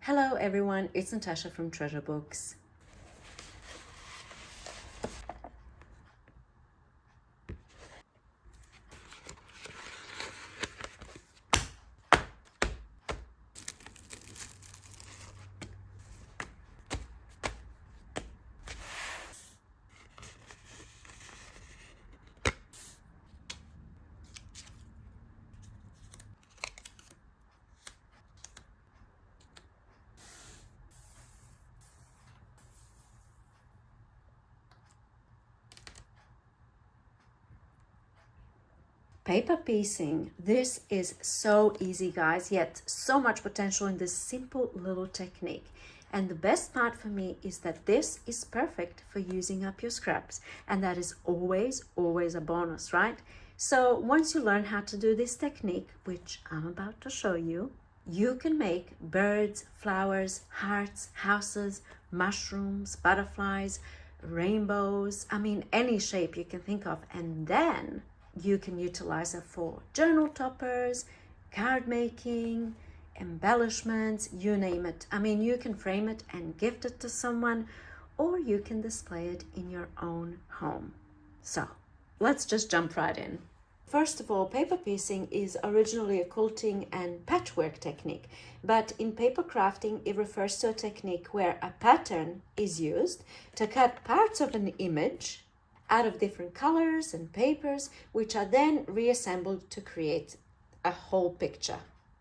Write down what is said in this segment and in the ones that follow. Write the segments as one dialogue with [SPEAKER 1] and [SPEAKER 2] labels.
[SPEAKER 1] Hello everyone, it's Natasha from Treasure Books. Paper piecing. This is so easy, guys, yet so much potential in this simple little technique. And the best part for me is that this is perfect for using up your scraps. And that is always a bonus, right? So once you learn how to do this technique, which I'm about to show you, you can make birds, flowers, hearts, houses, mushrooms, butterflies, rainbows, any shape you can think of. And then you can utilize it for journal toppers, card making, embellishments, you name it. You can frame it and gift it to someone, or you can display it in your own home. So let's just jump right in. First of all, paper piecing is originally a quilting and patchwork technique, but in paper crafting, it refers to a technique where a pattern is used to cut parts of an image out of different colors and papers, which are then reassembled to create a whole picture.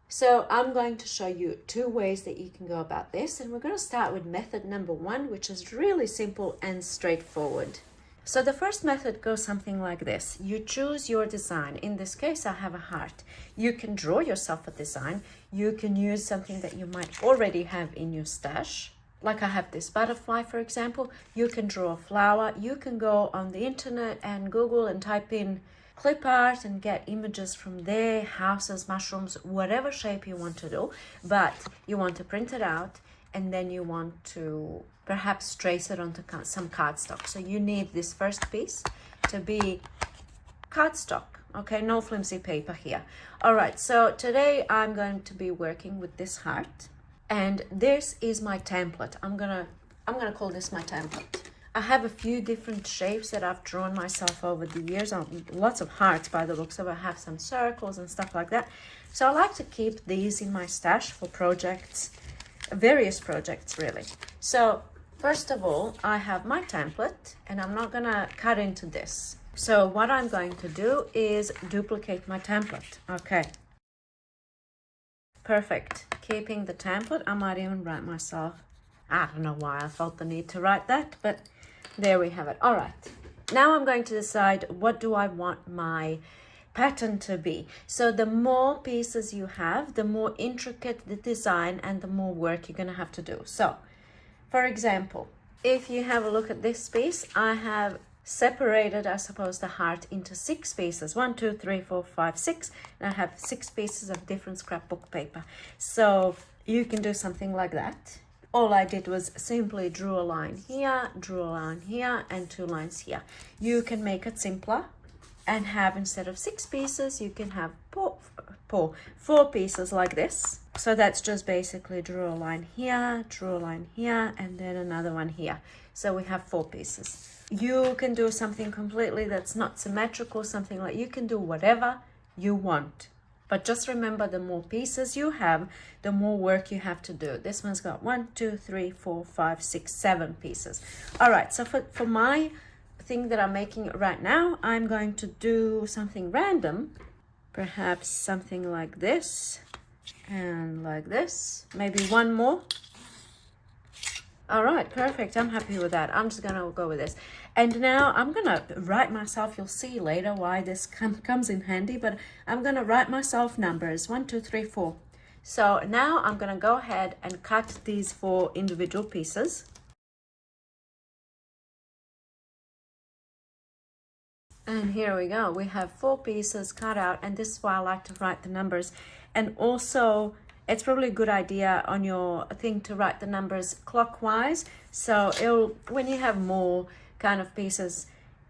[SPEAKER 1] So I'm going to show you two ways that you can go about this, and we're going to start with method number one, which is really simple and straightforward. So the first method goes something like this. You choose your design. In this case, I have a heart. You can draw yourself a design. You can use something that you might already have in your stash. Like I have this butterfly, for example. You can draw a flower. You can go on the internet and Google and type in clip art and get images from there, houses, mushrooms, whatever shape you want to do. But you want to print it out, and then you want to perhaps trace it onto some cardstock. So you need this first piece to be cardstock. Okay, no flimsy paper here. All right, so today I'm going to be working with this heart. And this is my template. I'm gonna call this my template. I have a few different shapes that I've drawn myself over the years. Lots of hearts by the looks of it. I have some circles and stuff like that. So I like to keep these in my stash for projects, various projects really. So first of all, I have my template, and I'm not gonna cut into this. So what I'm going to do is duplicate my template. Okay. Perfect. Keeping the template. I might even write myself. I don't know why I felt the need to write that, but there we have it. All right. Now I'm going to decide what do I want my pattern to be. So the more pieces you have, the more intricate the design and the more work you're going to have to do. So, for example, if you have a look at this piece, I have separated, I suppose, the heart into 6 pieces. 1, 2, 3, 4, 5, 6. And I have 6 pieces of different scrapbook paper. So you can do something like that. All I did was simply drew a line here, drew a line here, and 2 lines here. You can make it simpler and have, instead of 6 pieces, you can have 4 pieces like this. So that's just basically drew a line here, drew a line here, and then another one here. So we have 4 pieces. You can do something completely that's not symmetrical, something like, you can do whatever you want. But just remember, the more pieces you have, the more work you have to do. This one's got 1, 2, 3, 4, 5, 6, 7 pieces. All right, so for my thing that I'm making right now, I'm going to do something random. Perhaps something like this and like this. Maybe one more. All right, perfect. I'm happy with that. I'm just gonna go with this. And now I'm gonna write myself, you'll see later why this comes in handy, but I'm gonna write myself numbers, 1, 2, 3, 4. So now I'm gonna go ahead and cut these 4 individual pieces. And here we go. We have 4 pieces cut out, and this is why I like to write the numbers. And also, it's probably a good idea on your thing to write the numbers clockwise. So when you have more kind of pieces,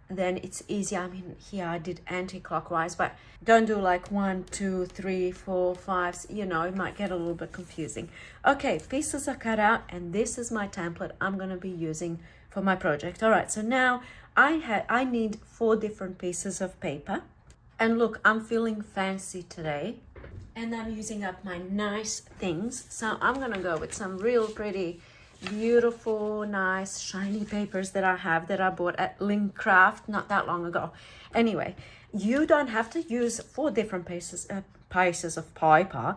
[SPEAKER 1] then it's easy. I mean, here I did anti-clockwise, but don't do like 1, 2, 3, 4, 5, you know, it might get a little bit confusing. Okay, pieces are cut out, and this is my template I'm going to be using for my project. All right, so now I need 4 different pieces of paper. And look, I'm feeling fancy today, and I'm using up my nice things. So I'm going to go with some real pretty, beautiful, nice, shiny papers that I bought at Linkcraft not that long ago. Anyway, you don't have to use 4 different pieces of paper.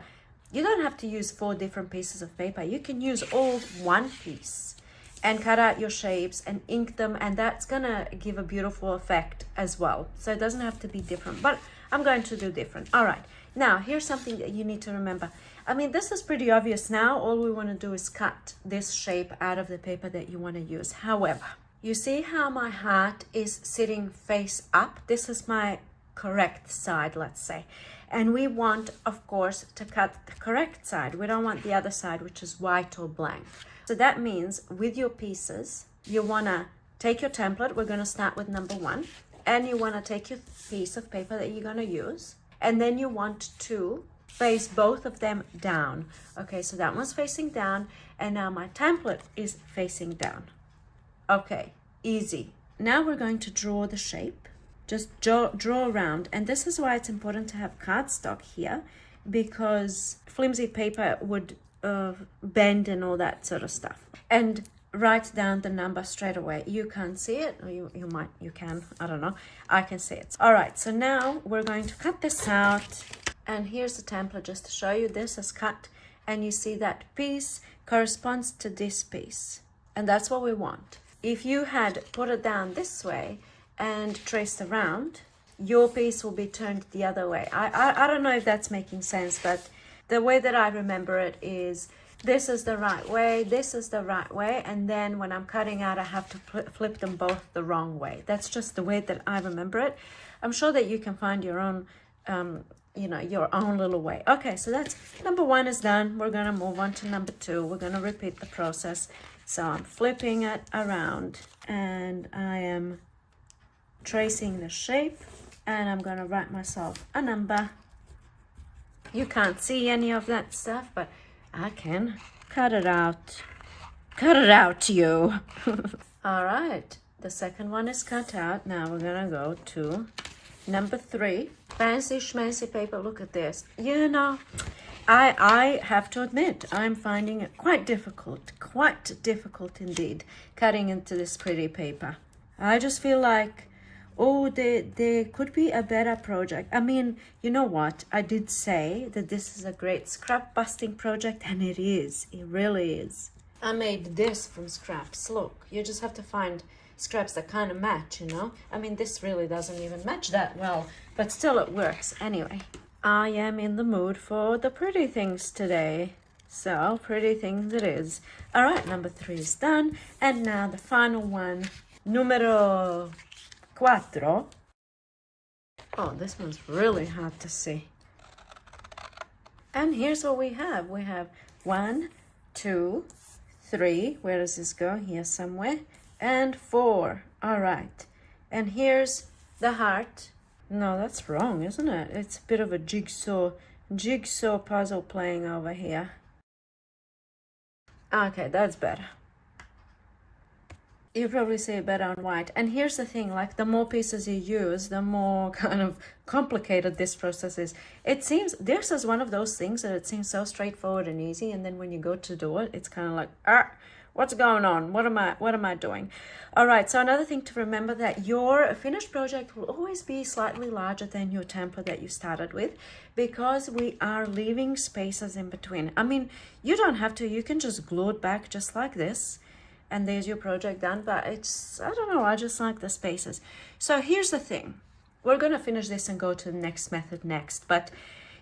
[SPEAKER 1] You don't have to use 4 different pieces of paper. You can use all one piece and cut out your shapes and ink them, and that's gonna give a beautiful effect as well. So it doesn't have to be different, but I'm going to do different. All right, now here's something that you need to remember. I mean, this is pretty obvious now. All we want to do is cut this shape out of the paper that you want to use. However, you see how my heart is sitting face up? This is my correct side, let's say. And we want, of course, to cut the correct side. We don't want the other side, which is white or blank. So that means with your pieces, you want to take your template. We're going to start with number 1. And you want to take your piece of paper that you're going to use. And then you want to face both of them down. Okay, so that one's facing down. And now my template is facing down. Okay, easy. Now we're going to draw the shape. Just draw around. And this is why it's important to have cardstock here, because flimsy paper would bend and all that sort of stuff. And write down the number straight away. You can't see it, or you can, I don't know. I can see it. All right, so now we're going to cut this out. And here's the template just to show you. This is cut, and you see that piece corresponds to this piece. And that's what we want. If you had put it down this way and traced around, your piece will be turned the other way. I don't know if that's making sense, but the way that I remember it is this is the right way, this is the right way, and then when I'm cutting out, I have to flip them both the wrong way. That's just the way that I remember it. I'm sure that you can find your own, your own little way. Okay, so that's number 1 is done. We're gonna move on to number 2. We're gonna repeat the process. So I'm flipping it around, and I am tracing the shape, and I'm gonna write myself a number. You can't see any of that stuff, but I can. Cut it out. Cut it out, you. All right. The second one is cut out. Now we're going to go to number 3. Fancy schmancy paper. Look at this. You know, I have to admit, I'm finding it quite difficult indeed, cutting into this pretty paper. I just feel like, oh, there could be a better project. I mean, you know what? I did say that this is a great scrap busting project, and it is. It really is. I made this from scraps. Look, you just have to find scraps that kind of match, you know? I mean, this really doesn't even match that well, but still it works. Anyway, I am in the mood for the pretty things today. So, pretty things it is. All right, number 3 is done. And now the final one, numero 4. Oh, this one's really hard to see. And here's what we have. We have 1, 2, 3. Where does this go? Here somewhere. And 4. All right. And here's the heart. No, that's wrong, isn't it? It's a bit of a jigsaw puzzle playing over here. Okay, that's better. You probably see it better on white. And here's the thing, like the more pieces you use, the more kind of complicated this process is. It seems, this is one of those things that it seems so straightforward and easy, and then when you go to do it, it's kind of like, what's going on? What am I doing? All right, so another thing to remember, that your finished project will always be slightly larger than your template that you started with, because we are leaving spaces in between. I mean, you don't have to, you can just glue it back just like this, and there's your project done, but it's, I don't know, I just like the spaces. So here's the thing. We're going to finish this and go to the next method next, but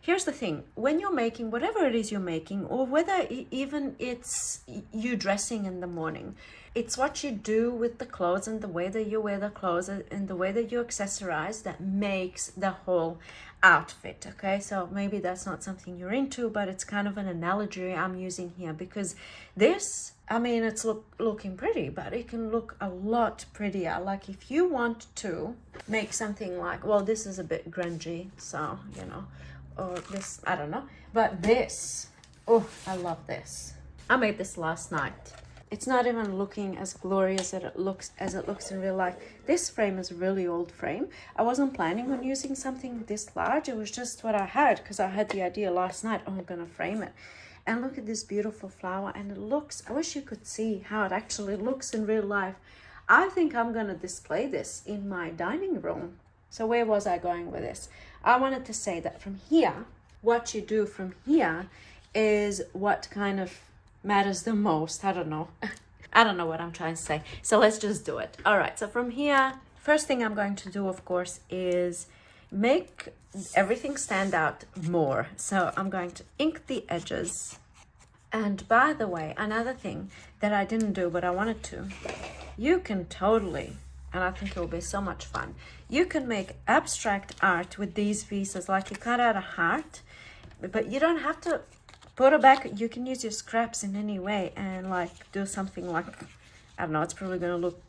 [SPEAKER 1] here's the thing. When you're making whatever it is you're making, or whether even it's you dressing in the morning, it's what you do with the clothes and the way that you wear the clothes and the way that you accessorize that makes the whole outfit. Okay, so maybe that's not something you're into, but it's kind of an analogy I'm using here, because this I mean, it's looking pretty, but it can look a lot prettier. Like if you want to make something like, well, this is a bit grungy, so, you know, or this, I don't know. But this, oh, I love this. I made this last night. It's not even looking as glorious as it looks in real life. This frame is a really old frame. I wasn't planning on using something this large. It was just what I had because I had the idea last night, oh, I'm gonna frame it. And look at this beautiful flower, and it looks, I wish you could see how it actually looks in real life. I think I'm gonna display this in my dining room. So where was I going with this? I wanted to say that from here, what you do from here is what kind of matters the most. I don't know. I don't know what I'm trying to say. So let's just do it. All right, so from here, first thing I'm going to do, of course, is make everything stand out more. So I'm going to ink the edges. And by the way, another thing that I didn't do but I wanted to, you can totally, and I think it will be so much fun, you can make abstract art with these pieses. Like you cut out a heart, but you don't have to put it back. You can use your scraps in any way and like do something like, I don't know, it's probably gonna look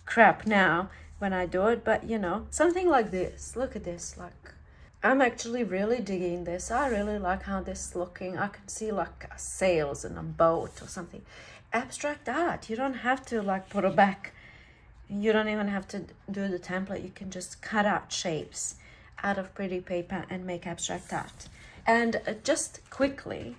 [SPEAKER 1] crap now when I do it, but you know, something like this. Look at this. Like, I'm actually really digging this. I really like how this is looking. I can see like sails in a boat or something. Abstract art. You don't have to like put it back. You don't even have to do the template. You can just cut out shapes out of pretty paper and make abstract art. And just quickly,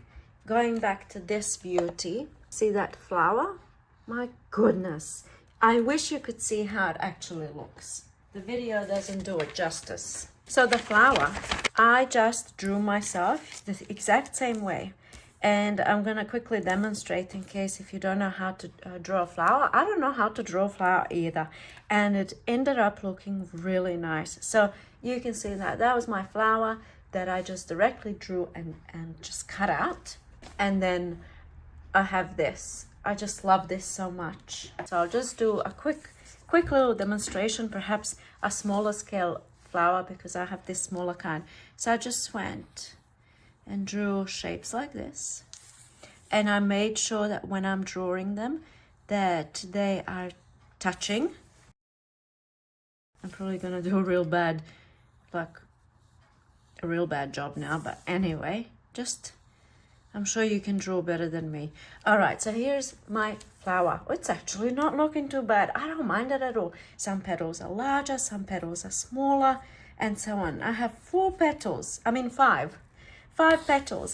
[SPEAKER 1] going back to this beauty, see that flower? My goodness. I wish you could see how it actually looks. The video doesn't do it justice. So the flower, I just drew myself the exact same way. And I'm going to quickly demonstrate in case if you don't know how to draw a flower. I don't know how to draw a flower either. And it ended up looking really nice. So you can see that was my flower that I just directly drew and just cut out. And then I have this. I just love this so much. So I'll just do a quick little demonstration, perhaps a smaller scale flower because I have this smaller kind. So I just went and drew shapes like this. And I made sure that when I'm drawing them, that they are touching. I'm probably gonna do a real bad job now, but anyway, just, I'm sure you can draw better than me. All right, so here's my flower. It's actually not looking too bad. I don't mind it at all. Some petals are larger, some petals are smaller, and so on. I have 5 petals,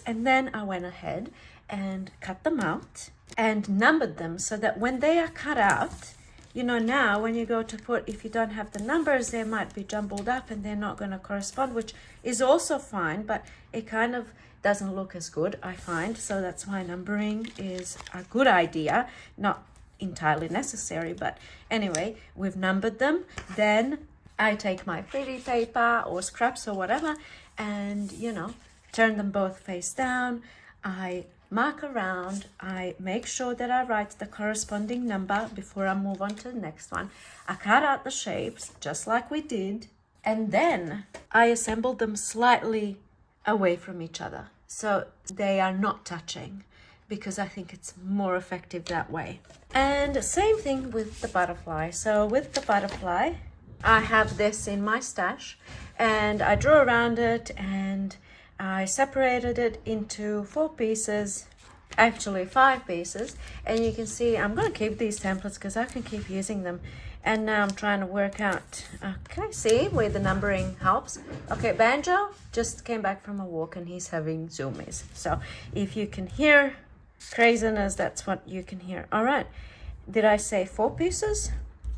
[SPEAKER 1] and then I went ahead and cut them out and numbered them so that when they are cut out, you know, now when you go to put, if you don't have the numbers, they might be jumbled up and they're not going to correspond, which is also fine, but it kind of doesn't look as good, I find. So that's why numbering is a good idea, not entirely necessary, but anyway, we've numbered them. Then I take my pretty paper or scraps or whatever and, you know, turn them both face down. I mark around, I make sure that I write the corresponding number before I move on to the next one. I cut out the shapes just like we did, and then I assemble them slightly away from each other so they are not touching, because I think it's more effective that way. And same thing with the butterfly. So with the butterfly, I have this in my stash and I drew around it and I separated it into 4 pieces, actually 5 pieces, and you can see I'm going to keep these templates because I can keep using them. And now I'm trying to work out, okay, see where the numbering helps. Okay, Banjo just came back from a walk and he's having zoomies. So if you can hear craziness, that's what you can hear. All right, did I say 4 pieces?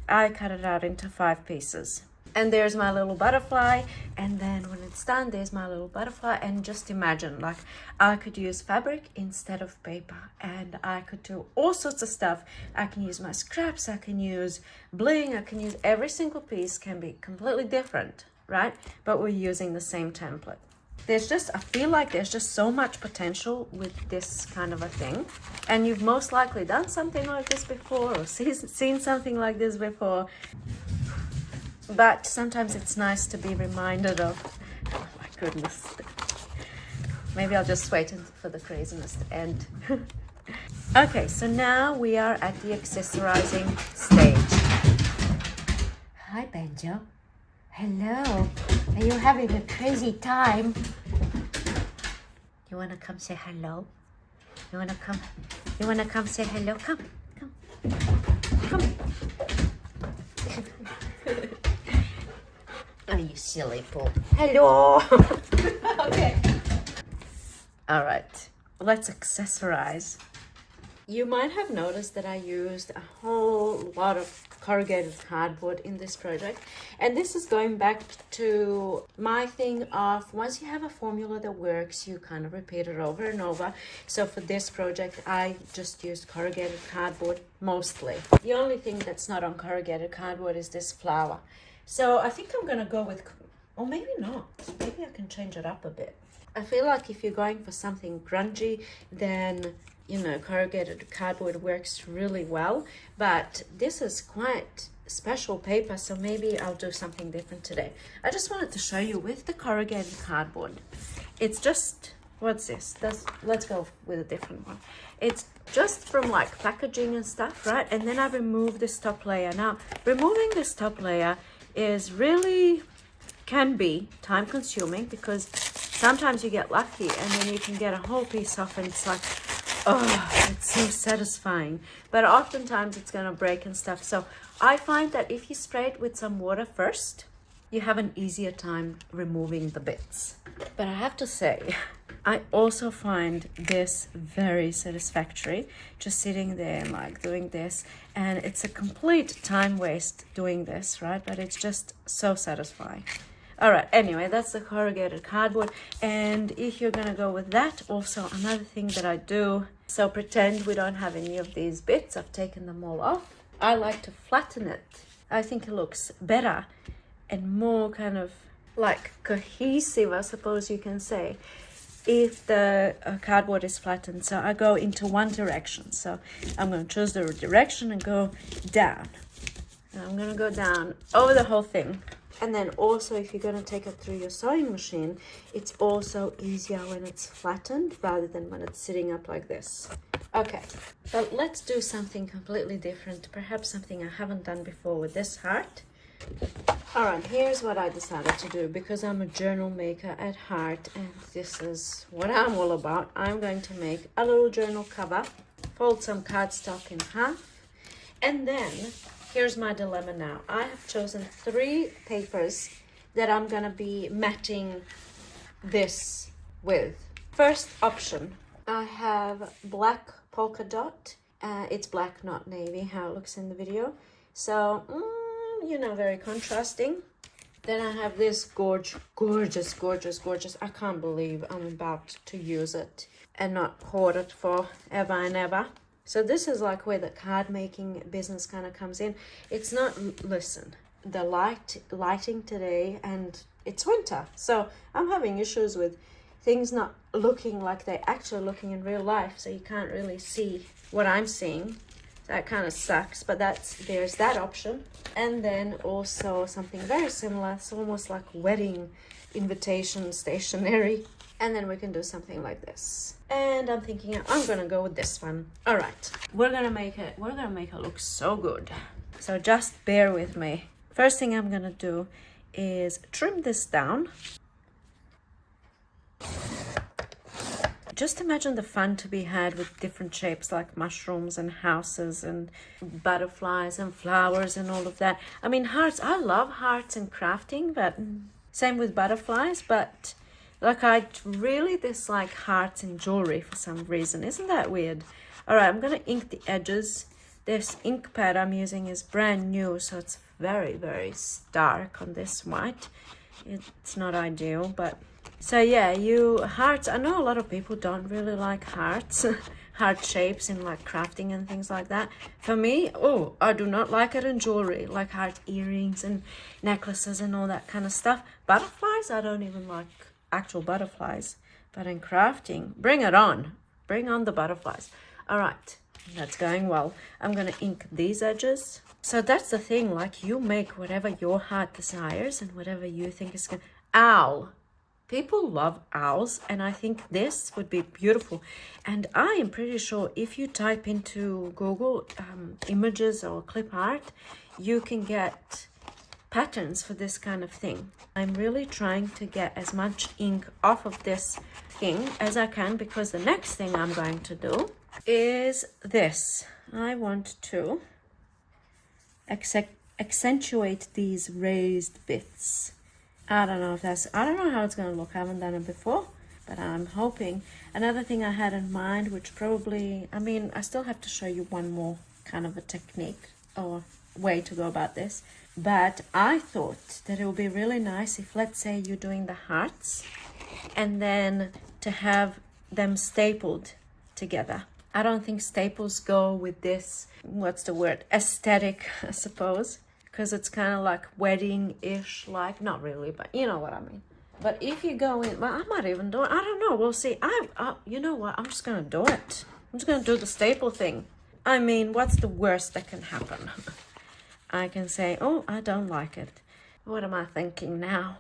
[SPEAKER 1] I cut it out into 5 pieces. And there's my little butterfly, and then when it's done, there's my little butterfly. And just imagine, like, I could use fabric instead of paper, and I could do all sorts of stuff. I can use my scraps, I can use bling, I can use every single piece can be completely different, right? But we're using the same template. There's just, I feel like there's just so much potential with this kind of a thing. And you've most likely done something like this before or seen something like this before. But sometimes it's nice to be reminded of, oh my goodness. Maybe I'll just wait for the craziness to end. Okay, so now we are at the accessorizing stage. Hi, Banjo. Hello. Are you having a crazy time? You wanna come say hello? You wanna come? You wanna come say hello? Come, come, come. Oh, you silly Paul. Hello. Okay. All right. Let's accessorize. You might have noticed that I used a whole lot of corrugated cardboard in this project, and this is going back to my thing of once you have a formula that works, you kind of repeat it over and over. So for this project I just used corrugated cardboard mostly. The only thing that's not on corrugated cardboard is this flower. So I think I'm gonna go with, or maybe not, maybe I can change it up a bit. I feel like if you're going for something grungy, then you know, corrugated cardboard works really well, but this is quite special paper, so maybe I'll do something different today. I just wanted to show you with the corrugated cardboard. It's just, what's this? Let's go with a different one. It's just from like packaging and stuff, right? And then I remove this top layer. Now, removing this top layer is really, can be time consuming because sometimes you get lucky and then you can get a whole piece off and it's like, oh, it's so satisfying. But oftentimes it's gonna break and stuff. So I find that if you spray it with some water first, you have an easier time removing the bits. But I have to say, I also find this very satisfactory, just sitting there and like doing this. And it's a complete time waste doing this, right? But it's just so satisfying. All right, anyway, that's the corrugated cardboard. And if you're gonna go with that, also another thing that I do, so pretend we don't have any of these bits, I've taken them all off. I like to flatten it. I think it looks better and more kind of like cohesive, I suppose you can say, if the cardboard is flattened. So I go into one direction. So I'm gonna choose the direction and go down. And I'm gonna go down over the whole thing. And then also if you're going to take it through your sewing machine, it's also easier when it's flattened rather than when it's sitting up like this. Okay, but let's do something completely different, perhaps something I haven't done before with this heart. All right, here's what I decided to do because I'm a journal maker at heart and this is what I'm all about. I'm going to make a little journal cover, fold some cardstock in half, and then here's my dilemma now. I have chosen 3 papers that I'm gonna be matting this with. First option, I have black polka dot. It's black, not navy, how it looks in the video. So, you know, very contrasting. Then I have this gorgeous, gorgeous. I can't believe I'm about to use it and not hoard it for ever and ever. So this is like where the card making business kind of comes in. It's not, listen, the lighting today, and it's winter. So I'm having issues with things not looking like they're actually looking in real life. So you can't really see what I'm seeing. That kind of sucks, but there's that option. And then also something very similar. It's almost like wedding invitation stationery. And then we can do something like this. And I'm thinking I'm gonna go with this one. All right, we're gonna make it look so good. So just bear with me. First thing I'm gonna do is trim this down. Just imagine the fun to be had with different shapes like mushrooms and houses and butterflies and flowers and all of that. I mean, hearts, I love hearts and crafting, but same with butterflies, but like I really dislike hearts in jewelry for some reason. Isn't that weird? All right, I'm gonna ink the edges. This ink pad I'm using is brand new, so it's very, very stark on this white. It's not ideal, but so yeah, hearts, I know a lot of people don't really like hearts, heart shapes in like crafting and things like that. For me, I do not like it in jewelry, like heart earrings and necklaces and all that kind of stuff. Butterflies, I don't even like actual butterflies, but in crafting, bring it on. Bring on the butterflies. All right, that's going well. I'm gonna ink these edges. So that's the thing, like you make whatever your heart desires and whatever you think is gonna, ow, People love owls, and I think this would be beautiful. And I am pretty sure if you type into Google images or clip art, you can get patterns for this kind of thing. I'm really trying to get as much ink off of this thing as I can, because the next thing I'm going to do is this. I want to accentuate these raised bits. I don't know how it's going to look. I haven't done it before, but I'm hoping. Another thing I had in mind, which probably, I mean, I still have to show you one more kind of a technique or way to go about this. But I thought that it would be really nice if, let's say, you're doing the hearts and then to have them stapled together. I don't think staples go with this, what's the word, aesthetic, I suppose, because it's kind of like wedding-ish, like, not really, but you know what I mean. But if you go in, well, I might even do it, I don't know, we'll see. You know what, I'm just going to do it. I'm just going to do the staple thing. I mean, what's the worst that can happen? I can say, oh, I don't like it. What am I thinking now?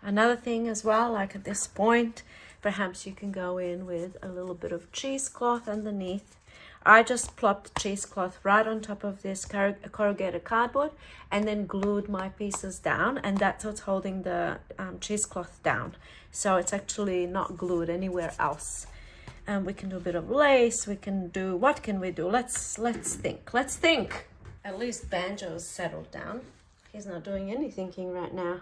[SPEAKER 1] Another thing as well, like at this point, perhaps you can go in with a little bit of cheesecloth underneath. I just plopped cheesecloth right on top of this corrugated cardboard and then glued my pieces down, and that's what's holding the cheesecloth down. So it's actually not glued anywhere else. And we can do a bit of lace. We can do, what can we do? Let's think. Let's think. At least Banjo's settled down. He's not doing any thinking right now.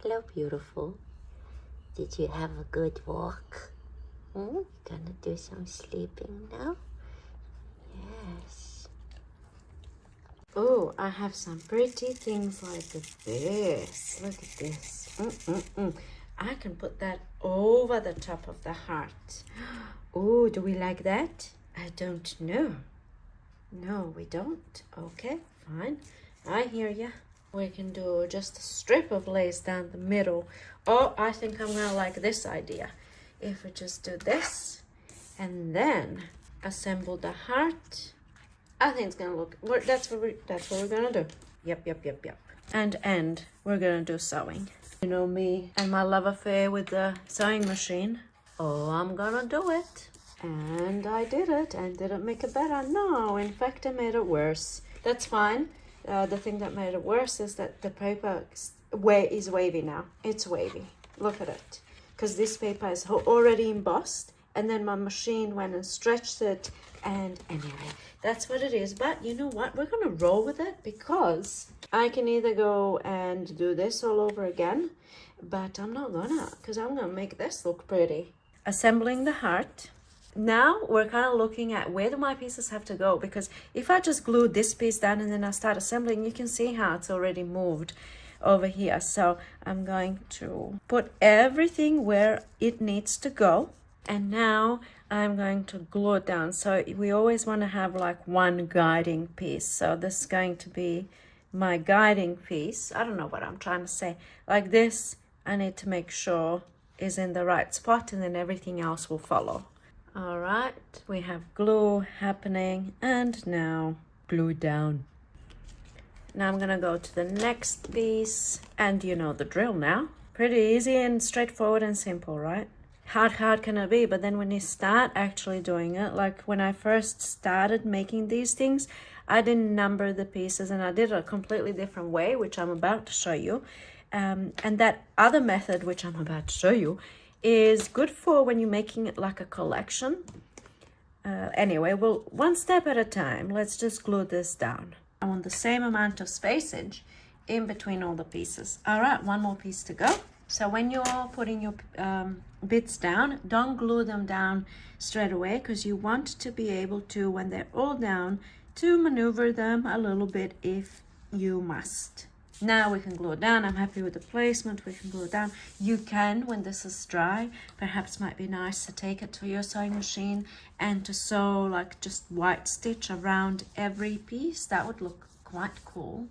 [SPEAKER 2] Hello, beautiful. Did you have a good walk? Gonna do some sleeping now? Yes.
[SPEAKER 1] Oh, I have some pretty things like this. Look at this. I can put that over the top of the heart. Oh, do we like that? I don't know. No, we don't. Okay, fine. I hear ya. We can do just a strip of lace down the middle. Oh, I think I'm gonna like this idea. If we just do this and then assemble the heart, I think it's gonna look, that's what we're gonna do. Yep. And we're gonna do sewing. You know me and my love affair with the sewing machine. Oh, I'm gonna do it. And I did it. And did it make it better? No, in fact, I made it worse. That's fine. The thing that made it worse is that the paper is wavy now. It's wavy. Look at it. Because this paper is already embossed, and then my machine went and stretched it, and anyway, that's what it is. But you know what? We're going to roll with it, because I can either go and do this all over again, but I'm not gonna, because I'm going to make this look pretty. Assembling the heart. Now we're kind of looking at where do my pieces have to go, because if I just glue this piece down and then I start assembling, you can see how it's already moved over here. So I'm going to put everything where it needs to go, and now I'm going to glue it down. So we always want to have like one guiding piece. So this is going to be my guiding piece. I don't know what I'm trying to say. Like this, I need to make sure is in the right spot, and then everything else will follow. All right, we have glue happening, and now glue down. Now I'm gonna go to the next piece, and you know the drill now. Pretty easy and straightforward and simple, right? How hard can it be? But then when you start actually doing it, like when I first started making these things, I didn't number the pieces, and I did it a completely different way, which I'm about to show you. And that other method, which I'm about to show you, is good for when you're making it like a collection. Anyway, well, one step at a time. Let's just glue this down. I want the same amount of spacage in between all the pieces. All right, one more piece to go. So when you're putting your bits down, don't glue them down straight away, because you want to be able to, when they're all down, to maneuver them a little bit if you must. Now we can glue it down. I'm happy with the placement. We can glue it down. You can, when this is dry, perhaps might be nice to take it to your sewing machine and to sew like just white stitch around every piece. That would look quite cool.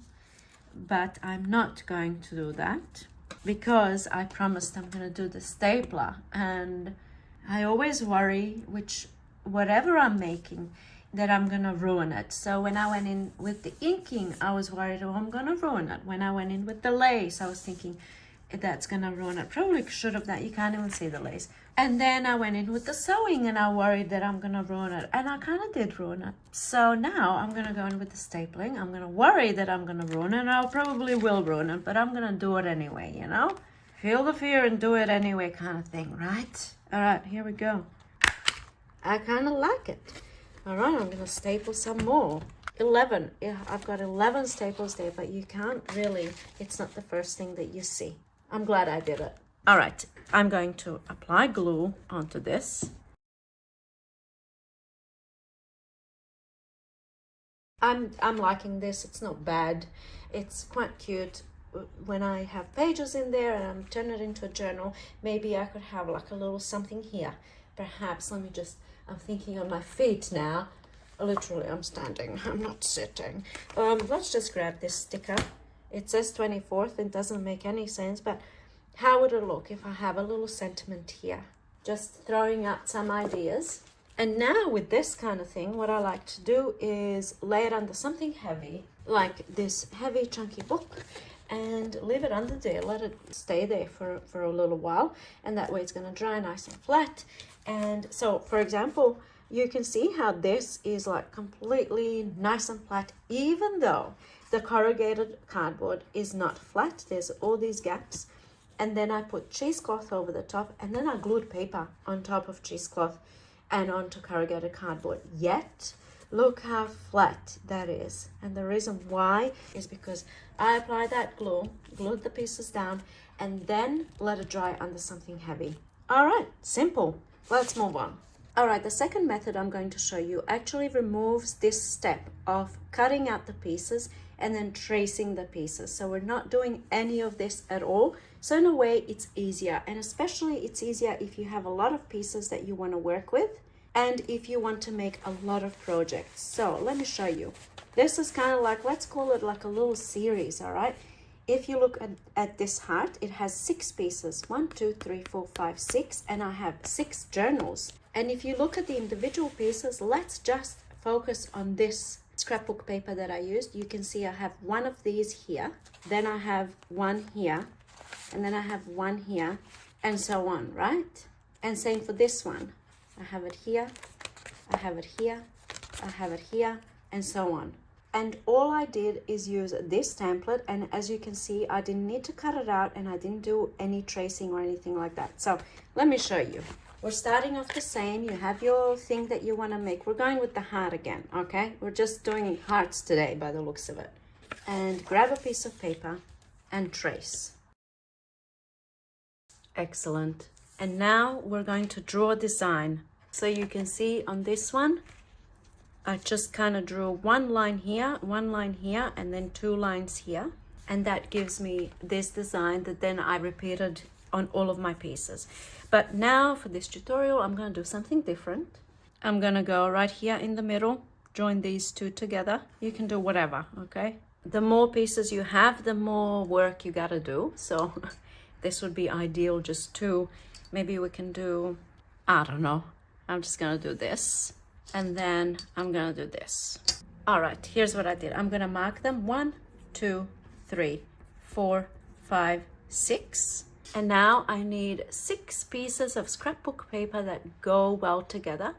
[SPEAKER 1] But I'm not going to do that, because I promised I'm going to do the stapler. And I always worry, whatever I'm making, that I'm gonna ruin it. So when I went in with the inking, I was worried, oh, I'm gonna ruin it. When I went in with the lace, I was thinking that's gonna ruin it. Probably should have that. You can't even see the lace. And then I went in with the sewing and I worried that I'm gonna ruin it. And I kind of did ruin it. So now I'm gonna go in with the stapling. I'm gonna worry that I'm gonna ruin it. And I probably will ruin it, but I'm gonna do it anyway, you know? Feel the fear and do it anyway kind of thing, right? All right, here we go. I kind of like it. All right, I'm gonna staple some more. 11. Yeah, I've got 11 staples there, but you can't really, it's not the first thing that you see. I'm glad I did it. All right, I'm going to apply glue onto this. I'm liking this. It's not bad. It's quite cute. When I have pages in there and I'm turning it into a journal, maybe I could have like a little something here. Perhaps, let me just, I'm thinking on my feet now. Literally, I'm standing, I'm not sitting. Let's just grab this sticker. It says 24th, it doesn't make any sense, but how would it look if I have a little sentiment here? Just throwing out some ideas. And now with this kind of thing, what I like to do is lay it under something heavy, like this heavy chunky book, and leave it under there, let it stay there for a little while, and that way it's going to dry nice and flat. And so, for example, you can see how this is like completely nice and flat, even though the corrugated cardboard is not flat. There's all these gaps. And then I put cheesecloth over the top, and then I glued paper on top of cheesecloth and onto corrugated cardboard. Yet, look how flat that is. And the reason why is because I applied that glue, glued the pieces down, and then let it dry under something heavy. All right, simple. Let's move on. All right, the second method I'm going to show you actually removes this step of cutting out the pieces and then tracing the pieces. So we're not doing any of this at all. So in a way, it's easier. And especially it's easier if you have a lot of pieces that you want to work with and if you want to make a lot of projects. So let me show you. This is kind of like, let's call it like a little series, all right? If you look at this heart, it has 6 pieces, 1, 2, 3, 4, 5, 6, and I have 6 journals. And if you look at the individual pieces, let's just focus on this scrapbook paper that I used. You can see I have one of these here, then I have one here, and then I have one here, and so on, right? And same for this one. I have it here, I have it here, I have it here, and so on. And all I did is use this template, and as you can see, I didn't need to cut it out and I didn't do any tracing or anything like that. So let me show you. We're starting off the same. You have your thing that you want to make. We're going with the heart again, okay? We're just doing hearts today by the looks of it. And grab a piece of paper and trace. Excellent. And now we're going to draw a design. So you can see on this one, I just kind of drew one line here, and then 2 lines here. And that gives me this design that then I repeated on all of my pieces. But now for this tutorial, I'm going to do something different. I'm going to go right here in the middle, join these 2 together. You can do whatever, okay? The more pieces you have, the more work you got to do. So this would be ideal, just 2. Maybe we can do, I don't know. I'm just going to do this. And then I'm going to do this. All right, here's what I did. I'm going to mark them 1, 2, 3, 4, 5, 6. And now I need 6 pieces of scrapbook paper that go well together.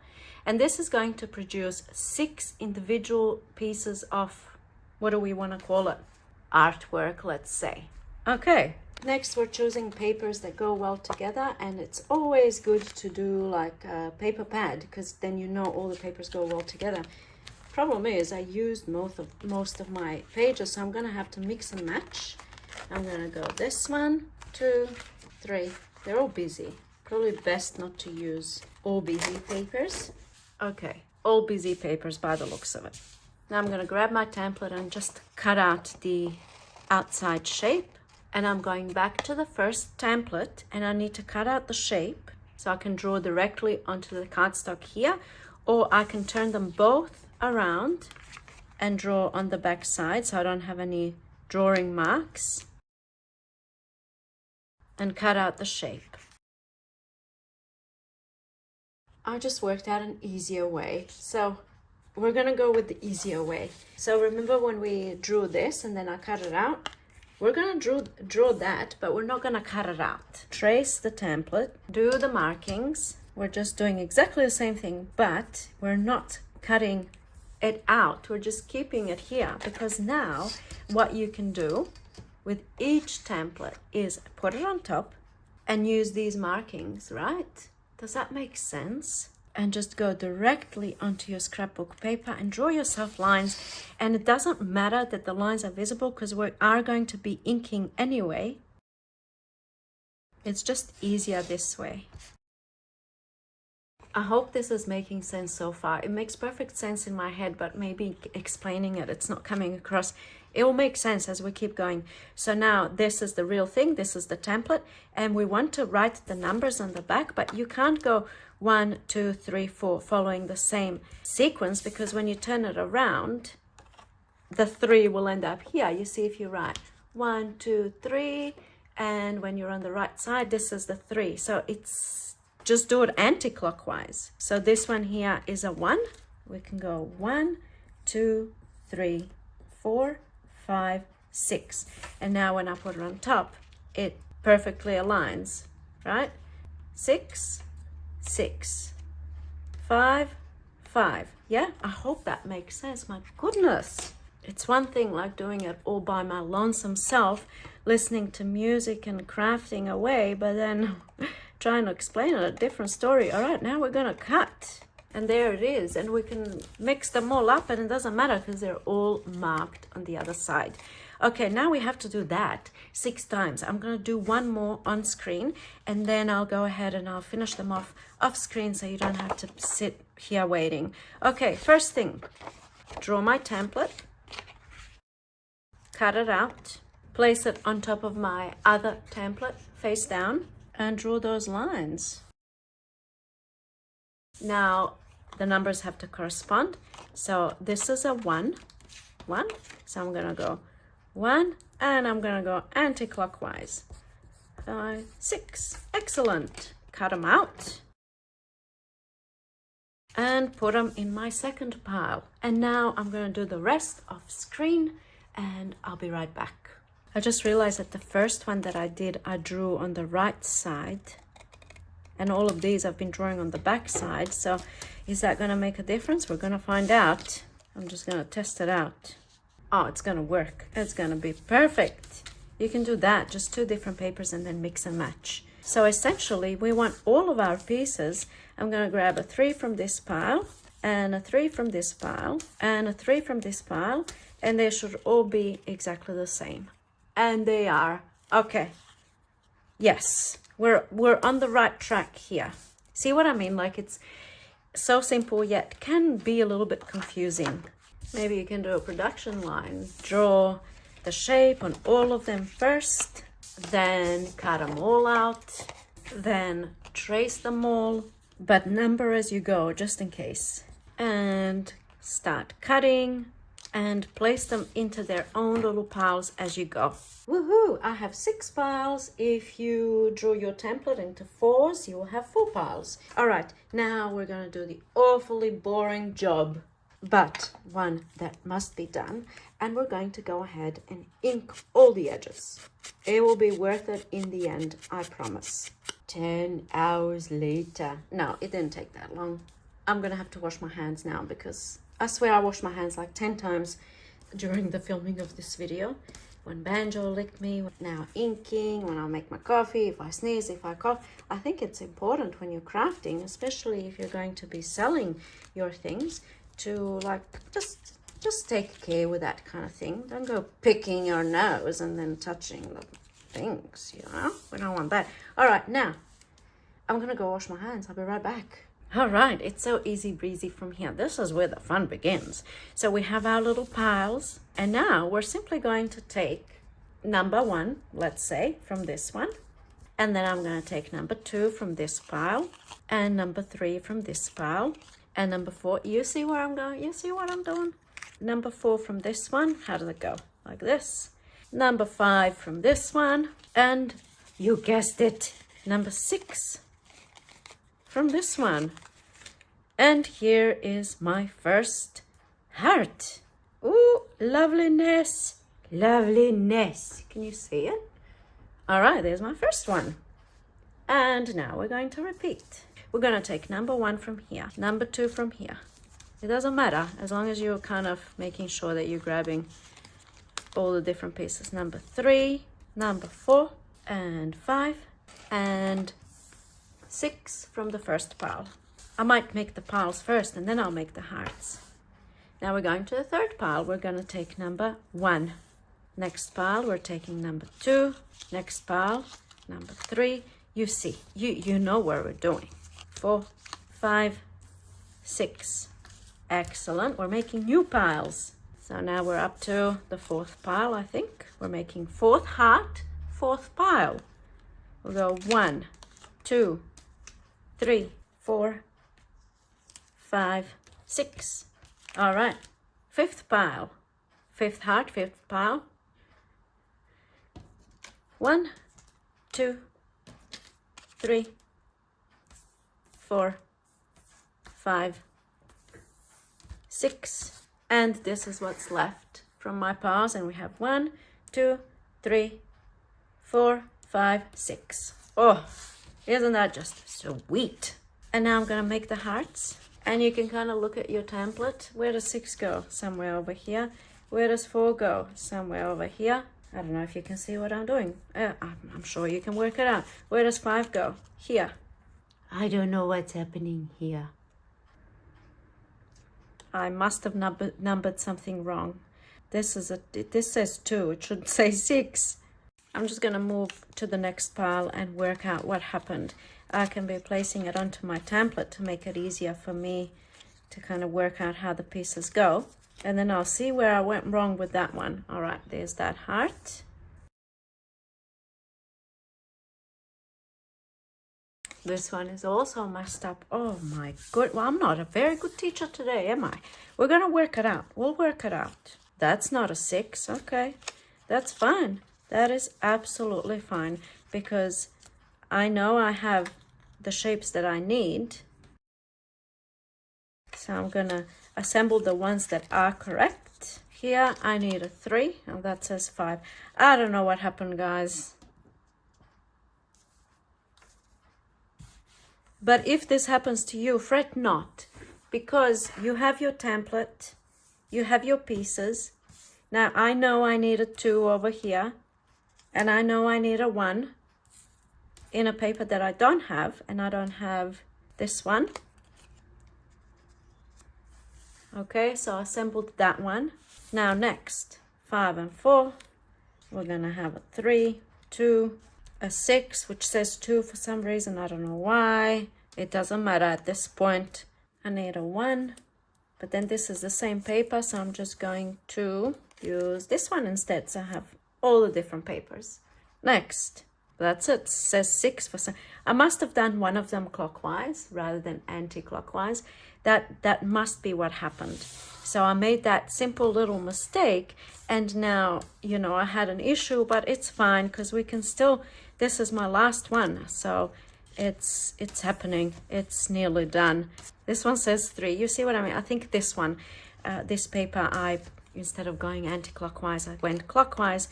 [SPEAKER 1] And this is going to produce 6 individual pieces of, what do we want to call it? Artwork, let's say. Okay, next we're choosing papers that go well together. And it's always good to do like a paper pad, because then you know all the papers go well together. Problem is I used most of my pages, so I'm going to have to mix and match. I'm going to go this one, 2, 3. They're all busy. Probably best not to use all busy papers. Okay, all busy papers by the looks of it. Now I'm going to grab my template and just cut out the outside shape. And I'm going back to the first template, and I need to cut out the shape so I can draw directly onto the cardstock here, or I can turn them both around and draw on the back side so I don't have any drawing marks. And cut out the shape. I just worked out an easier way. So we're gonna go with the easier way. So remember when we drew this and then I cut it out? We're gonna draw that, but we're not gonna cut it out. Trace the template, do the markings. We're just doing exactly the same thing, but we're not cutting it out. We're just keeping it here, because now what you can do with each template is put it on top and use these markings, right? Does that make sense? And just go directly onto your scrapbook paper and draw yourself lines. And it doesn't matter that the lines are visible, because we are going to be inking anyway. It's just easier this way. I hope this is making sense so far. It makes perfect sense in my head, but maybe explaining it, it's not coming across. It will make sense as we keep going. So now this is the real thing. This is the template. And we want to write the numbers on the back, but you can't go 1, 2, 3, 4 following the same sequence, because when you turn it around, the 3 will end up here. You see, if you write 1, 2, 3, and when you're on the right side, this is the 3. So it's just do it anti-clockwise. So this one here is a 1. We can go 1, 2, 3, 4, 5, 6. And now when I put it on top, it perfectly aligns, right? 6, 6, 5, 5. Yeah, I hope that makes sense. My goodness. It's one thing like doing it all by my lonesome self, listening to music and crafting away, but then trying to explain it, a different story. All right, now we're gonna cut. And there it is. And we can mix them all up and it doesn't matter because they're all marked on the other side. Okay, now we have to do that 6 times. I'm gonna do one more on screen and then I'll go ahead and I'll finish them off screen so you don't have to sit here waiting. Okay, first thing, draw my template, cut it out, place it on top of my other template face down, and draw those lines. Now the numbers have to correspond. So this is a 1. So I'm gonna go 1 and I'm gonna go anti-clockwise. 5, 6. Excellent. Cut them out and put them in my second pile. And now I'm gonna do the rest off screen and I'll be right back. I just realized that the first one that I did, I drew on the right side, and all of these I've been drawing on the back side. So is that going to make a difference? We're going to find out. I'm just going to test it out. Oh, it's going to work. It's going to be perfect. You can do that, just 2 different papers and then mix and match. So essentially we want all of our pieces. I'm going to grab a 3 from this pile and a 3 from this pile and a 3 from this pile, and they should all be exactly the same. And they are. Okay, yes, we're on the right track here. See what I mean? Like, it's so simple yet can be a little bit confusing. Maybe you can do a production line, draw the shape on all of them first, then cut them all out, then trace them all, but number as you go just in case, and start cutting and place them into their own little piles as you go. Woohoo! I have 6 piles. If you draw your template into 4s, you will have 4 piles. All right, now we're gonna do the awfully boring job, but one that must be done. And we're going to go ahead and ink all the edges. It will be worth it in the end, I promise. 10 hours later. No, it didn't take that long. I'm gonna have to wash my hands now because I swear I washed my hands like 10 times during the filming of this video. When Banjo licked me, now inking, when I make my coffee, if I sneeze, if I cough. I think it's important when you're crafting, especially if you're going to be selling your things, to like just take care with that kind of thing. Don't go picking your nose and then touching the things, you know? We don't want that. All right, now I'm gonna go wash my hands. I'll be right back. All right, it's so easy breezy from here. This is where the fun begins. So we have our little piles, and now we're simply going to take number 1, let's say, from this one, and then I'm going to take number 2 from this pile, and number 3 from this pile, and number 4. You see where I'm going? You see what I'm doing? Number 4 from this one. How does it go? Like this. Number 5 from this one, and you guessed it, number 6 from this one. And here is my first heart. Ooh, loveliness, loveliness. Can you see it? All right, there's my first one. And now we're going to repeat. We're going to take number 1 from here, number 2 from here. It doesn't matter as long as you're kind of making sure that you're grabbing all the different pieces. Number 3, number 4, and 5, and 6 from the first pile. I might make the piles first and then I'll make the hearts. Now we're going to the third pile. We're going to take number 1. Next pile, we're taking number 2. Next pile, number 3. You see, you know where we're doing. 4, 5, 6. Excellent. We're making new piles. So now we're up to the 4th pile, I think. We're making 4th heart, 4th pile. We'll go 1, 2, 3, 4, 5, 6. All right. 5th pile. 5th heart, 5th pile. 1, 2, 3, 4, 5, 6. And this is what's left from my piles. And we have 1, 2, 3, 4, 5, 6. Oh, isn't that just sweet? And now I'm going to make the hearts. And you can kind of look at your template. Where does 6 go? Somewhere over here. Where does 4 go? Somewhere over here. I don't know if you can see what I'm doing. I'm sure you can work it out. Where does 5 go? Here.
[SPEAKER 2] I don't know what's happening here.
[SPEAKER 1] I must have numbered something wrong. This says 2. It should say 6. I'm just going to move to the next pile and work out what happened. I can be placing it onto my template to make it easier for me to kind of work out how the pieces go. And then I'll see where I went wrong with that one. All right, there's that heart. This one is also messed up. Oh my good. Well, I'm not a very good teacher today, am I? We're going to work it out. We'll work it out. That's not a 6. Okay, that's fine. That is absolutely fine because I know I have the shapes that I need. So I'm going to assemble the ones that are correct. Here I need a 3 and that says 5. I don't know what happened, guys. But if this happens to you, fret not, because you have your template, you have your pieces. Now I know I need a 2 over here, and I know I need a 1 in a paper that I don't have, and I don't have this one. Okay, so I assembled that one. Now next, 5 and 4, we're gonna have a 3, 2, a 6, which says 2 for some reason. I don't know why. It doesn't matter at this point. I need a 1, but then this is the same paper, so I'm just going to use this one instead. So I have all the different papers. Next, that's it. It says 6 for some. I must have done one of them clockwise rather than anti-clockwise. That must be what happened. So I made that simple little mistake, and now, you know, I had an issue, but it's fine because we can still, this is my last one, so it's happening. It's nearly done. This one says 3. You see what I mean? I think this one, this paper, instead of going anti-clockwise, I went clockwise.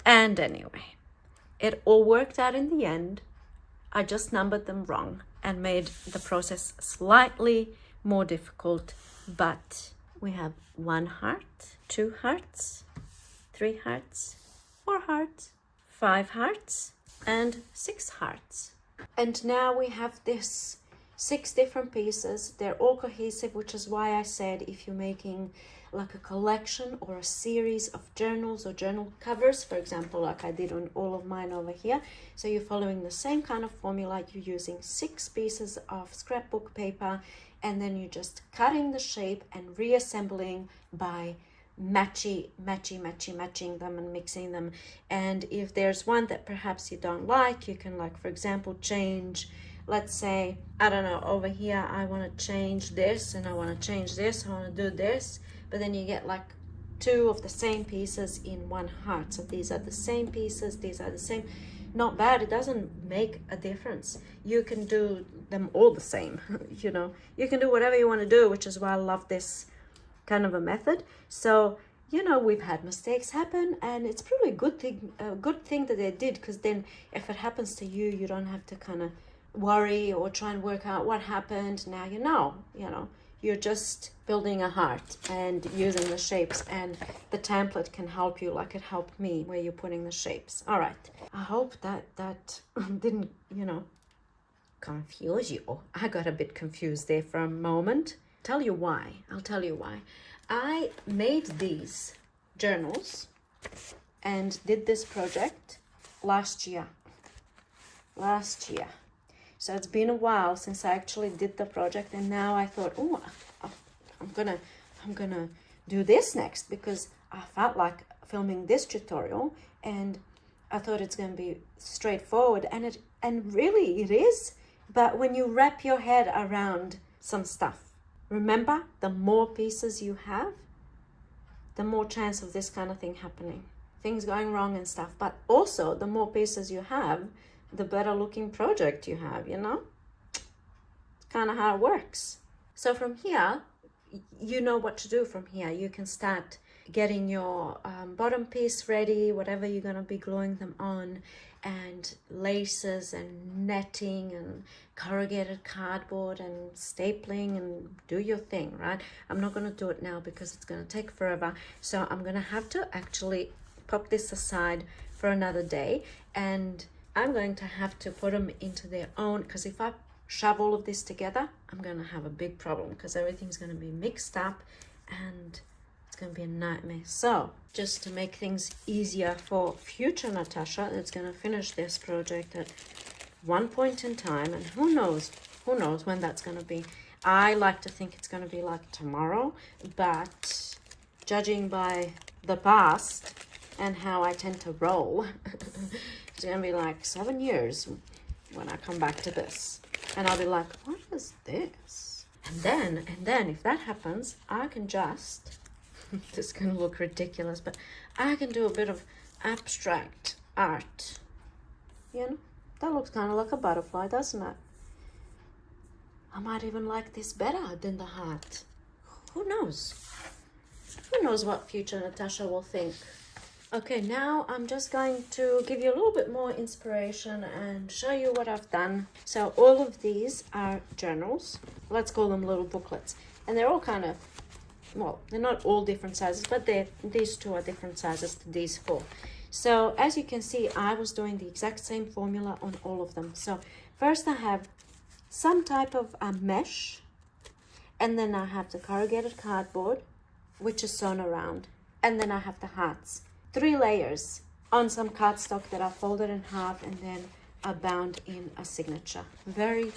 [SPEAKER 1] And anyway, it all worked out in the end. I just numbered them wrong and made the process slightly more difficult, but we have 1 heart, 2 hearts, 3 hearts, 4 hearts, 5 hearts, and 6 hearts. And now we have this 6 different pieces. They're all cohesive, which is why I said if you're making like a collection or a series of journals or journal covers, for example, like I did on all of mine over here, so you're following the same kind of formula. You're using 6 pieces of scrapbook paper, and then you're just cutting the shape and reassembling by matching them and mixing them. And if there's one that perhaps you don't like, you can, like, for example, change, let's say, I don't know, over here I want to change this and I want to change this, I want to do this, but then you get like 2 of the same pieces in 1 heart. So these are the same pieces, these are the same. not bad. It doesn't make a difference. You can do them all the same. You know, you can do whatever you want to do, which is why I love this kind of a method. So, you know, we've had mistakes happen, and it's probably a good thing that they did, because then if it happens to you, you don't have to kind of worry or try and work out what happened. Now you know, you're just building a heart and using the shapes, and the template can help you like it helped me where you're putting the shapes. All right, I hope that didn't, you know, confuse you. I got a bit confused there for a moment. I'll tell you why. I made these journals and did this project last year. So it's been a while since I actually did the project, and now I thought, oh, I'm gonna do this next, because I felt like filming this tutorial, and I thought it's gonna be straightforward, and really it is. But when you wrap your head around some stuff, remember, the more pieces you have, the more chance of this kind of thing happening, things going wrong and stuff. But also, the more pieces you have, the better looking project you have, you know? It's kind of how it works. So from here, you know what to do from here. You can start getting your bottom piece ready, whatever you're going to be gluing them on, and laces and netting and corrugated cardboard and stapling, and do your thing, right? I'm not going to do it now because it's going to take forever. So I'm going to have to actually pop this aside for another day, and I'm going to have to put them into their own, because if I shove all of this together, I'm going to have a big problem, because everything's going to be mixed up and it's going to be a nightmare. So just to make things easier for future Natasha, that's going to finish this project at one point in time, and who knows when that's going to be. I like to think it's going to be like tomorrow, but judging by the past and how I tend to roll, it's going to be like 7 years when I come back to this. And I'll be like, what is this? And then if that happens, I can just, this is going to look ridiculous, but I can do a bit of abstract art. You know, that looks kind of like a butterfly, doesn't it? I might even like this better than the heart. Who knows? Who knows what future Natasha will think? Okay, now I'm just going to give you a little bit more inspiration and show you what I've done. So all of these are journals. Let's call them little booklets. And they're all kind of, well, they're not all different sizes, but these two are different sizes to these four. So as you can see, I was doing the exact same formula on all of them. So first I have some type of a mesh, and then I have the corrugated cardboard, which is sewn around, and then I have the hearts. 3 layers on some cardstock that are folded in half and then are bound in a signature. Very,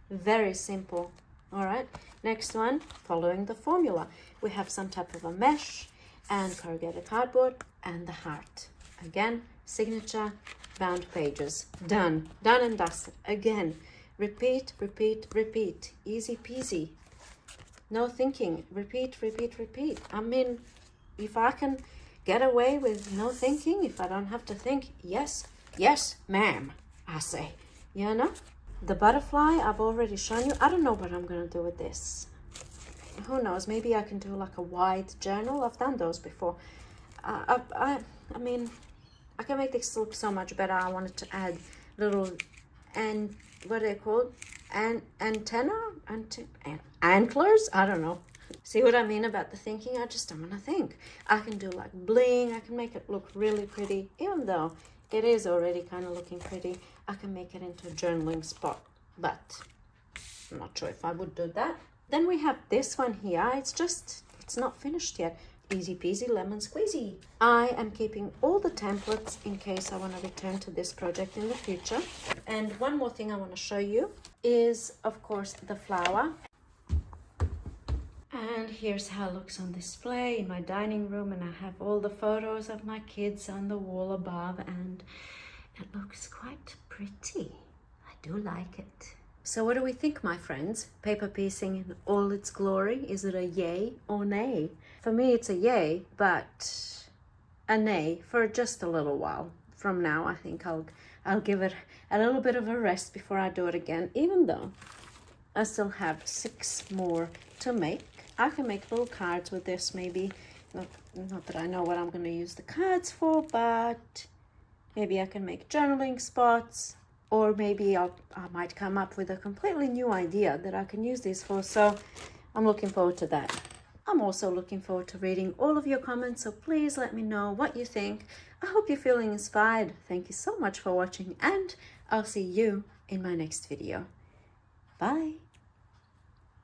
[SPEAKER 1] very simple. All right, next one, following the formula. We have some type of a mesh and corrugated cardboard and the heart. Again, signature, bound pages. Done and dusted. Again, repeat, repeat, repeat. Easy peasy. No thinking. Repeat, repeat, repeat. I mean, if I can get away with no thinking, if I don't have to think, yes, ma'am, I say, you know. The butterfly, I've already shown you. I don't know what I'm going to do with this. Who knows? Maybe I can do like a wide journal. I've done those before. I mean, I can make this look so much better. I wanted to add little, and what are they called? Antlers? I don't know. See what I mean about the thinking? I just don't want to think. I can do like bling. I can make it look really pretty. Even though it is already kind of looking pretty, I can make it into a journaling spot. But I'm not sure if I would do that. Then we have this one here. It's not finished yet. Easy peasy lemon squeezy. I am keeping all the templates in case I want to return to this project in the future. And one more thing I want to show you is, of course, the flower. And here's how it looks on display in my dining room, and I have all the photos of my kids on the wall above, and it looks quite pretty. I do like it. So what do we think, my friends? Paper piecing in all its glory. Is it a yay or nay? For me, it's a yay, but a nay for just a little while. From now, I think I'll give it a little bit of a rest before I do it again, even though I still have 6 more to make. I can make little cards with this maybe. Not that I know what I'm going to use the cards for, but maybe I can make journaling spots, or maybe I might come up with a completely new idea that I can use these for. So I'm looking forward to that. I'm also looking forward to reading all of your comments, so please let me know what you think. I hope you're feeling inspired. Thank you so much for watching, and I'll see you in my next video. Bye.